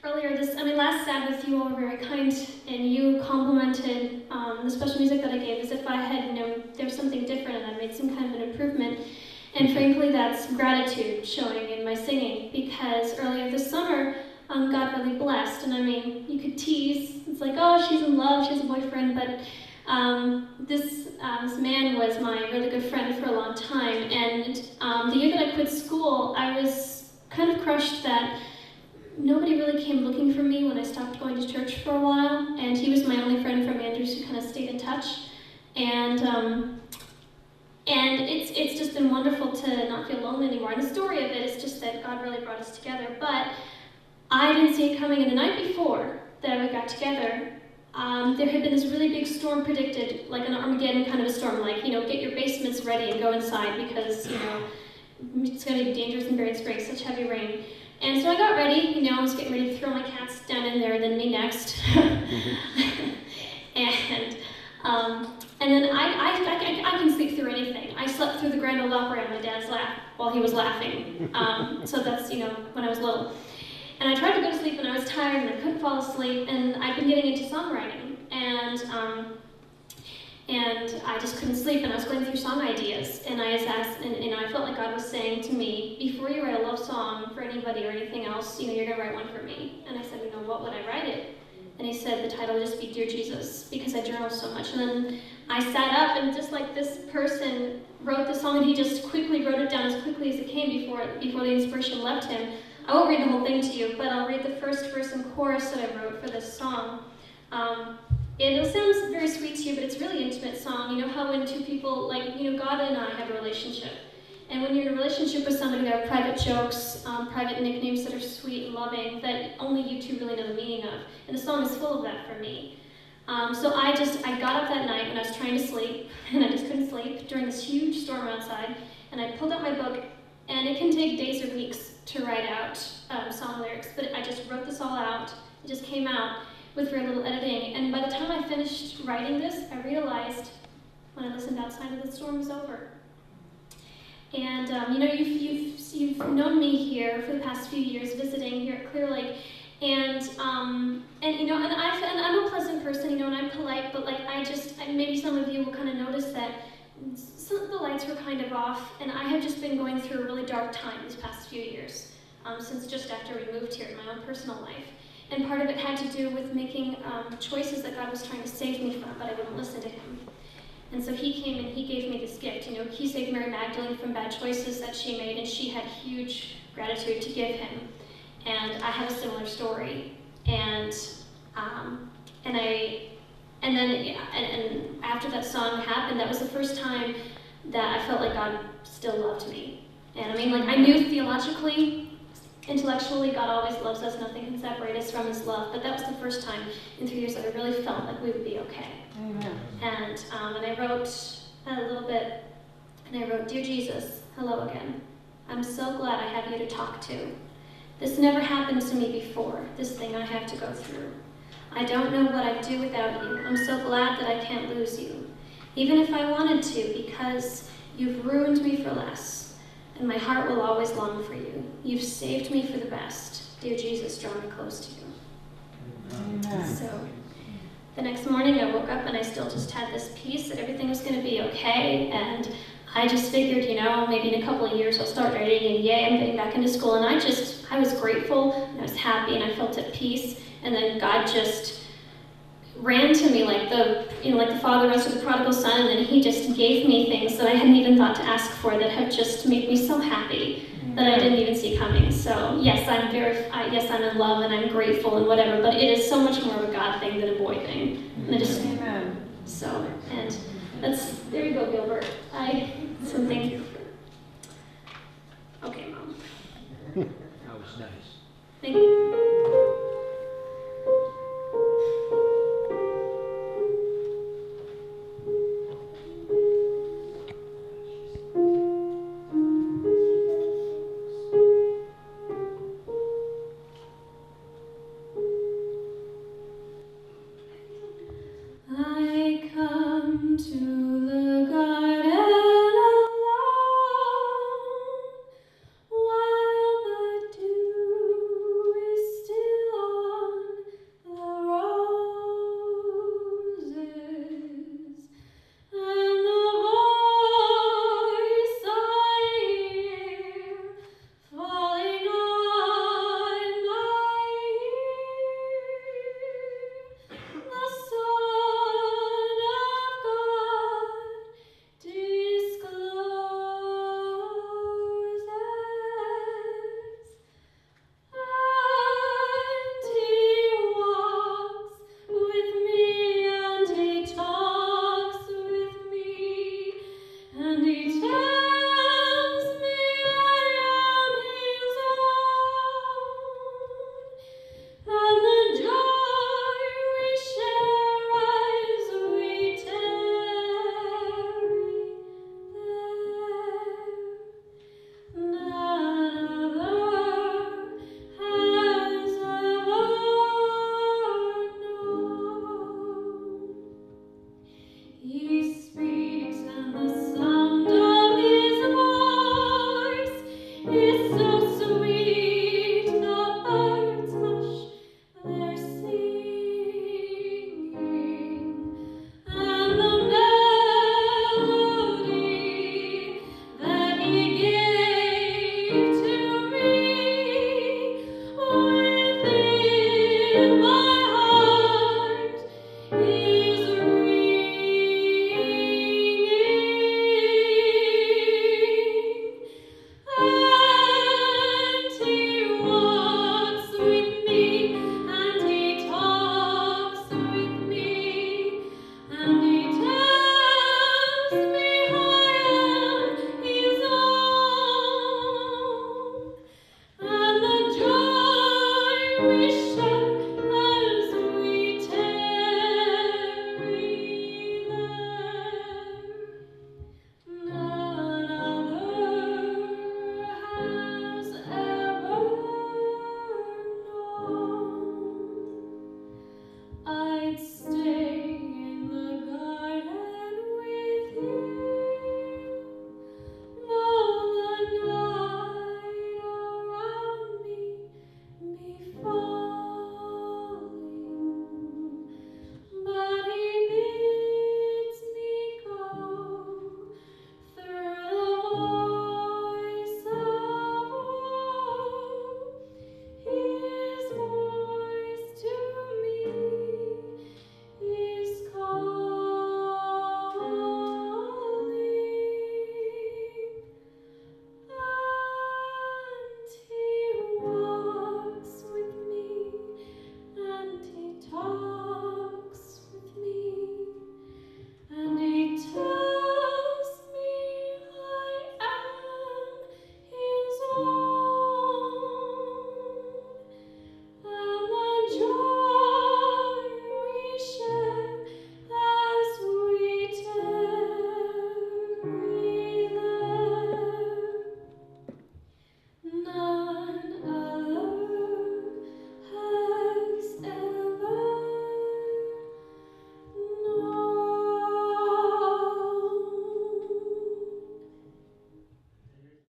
Last Sabbath you all were very kind, and you complimented the special music that I gave as if I had, there was something different and I made some kind of an improvement. And frankly, that's gratitude showing in my singing, because earlier this summer, God really blessed. And you could tease, it's like, oh, she's in love, she has a boyfriend, but this man was my really good friend for a long time. And the year that I quit school, I was kind of crushed that nobody really came looking for me when I stopped going to church for a while, and he was my only friend from Andrews who kind of stayed in touch. And it's just been wonderful to not feel lonely anymore. And the story of it is just that God really brought us together. But I didn't see it coming, and the night before that we got together, there had been this really big storm predicted, like an Armageddon kind of a storm, like, get your basements ready and go inside because, it's going to be dangerous in Berrien Springs, such heavy rain. And so I got ready, I was getting ready to throw my cats down in there, then me next. And then I can sleep through anything. I slept through the Grand Ole Opry on my dad's lap while he was laughing. So that's, when I was little. And I tried to go to sleep and I was tired and I couldn't fall asleep, and I'd been getting into songwriting. And I just couldn't sleep, and I was going through song ideas, and I was asked, and I felt like God was saying to me, before you write a love song for anybody or anything else, you're going to write one for me. And I said, what would I write it? And he said the title would just be Dear Jesus, because I journal so much. And then I sat up, and just like this person wrote the song, and he just quickly wrote it down as quickly as it came before the inspiration left him. I won't read the whole thing to you, but I'll read the first verse and chorus that I wrote for this song. It sounds very sweet to you, but it's a really intimate song. You know how when two people, God and I have a relationship. And when you're in a relationship with somebody, there are private jokes, private nicknames that are sweet and loving that only you two really know the meaning of. And the song is full of that for me. So I got up that night when I was trying to sleep, and I just couldn't sleep during this huge storm outside. And I pulled out my book, and it can take days or weeks to write out song lyrics, but I just wrote this all out. It just came out with very little editing, and by the time I finished writing this, I realized when I listened outside that the storm was over. And you've known me here for the past few years, visiting here at Clear Lake, and I'm a pleasant person, and I'm polite, but maybe some of you will kind of notice that some of the lights were kind of off, and I have just been going through a really dark time these past few years, since just after we moved here in my own personal life. And part of it had to do with making choices that God was trying to save me from, but I wouldn't listen to him. And so he came and he gave me this gift. He saved Mary Magdalene from bad choices that she made, and she had huge gratitude to give him. And I have a similar story. And after that song happened, that was the first time that I felt like God still loved me. And I knew theologically, intellectually, God always loves us. Nothing can separate us from his love. But that was the first time in 3 years that I really felt like we would be okay. Amen. And I wrote a little bit, and I wrote, Dear Jesus, hello again. I'm so glad I have you to talk to. This never happened to me before, this thing I have to go through. I don't know what I'd do without you. I'm so glad that I can't lose you, even if I wanted to, because you've ruined me for less. And my heart will always long for you. You've saved me for the best. Dear Jesus, draw me close to you. Amen. So the next morning I woke up and I still just had this peace that everything was going to be okay. And I just figured, maybe in a couple of years I'll start writing, and yay, I'm getting back into school. And I was grateful, and I was happy, and I felt at peace. And then God just ran to me like the father runs to the prodigal son, and then he just gave me things that I hadn't even thought to ask for that have just made me so happy that I didn't even see coming. So yes, I'm in love and I'm grateful and whatever, but it is so much more of a God thing than a boy thing. And Amen. So, and there you go, Gilbert. So thank you. Okay, Mom. That was nice. Thank you.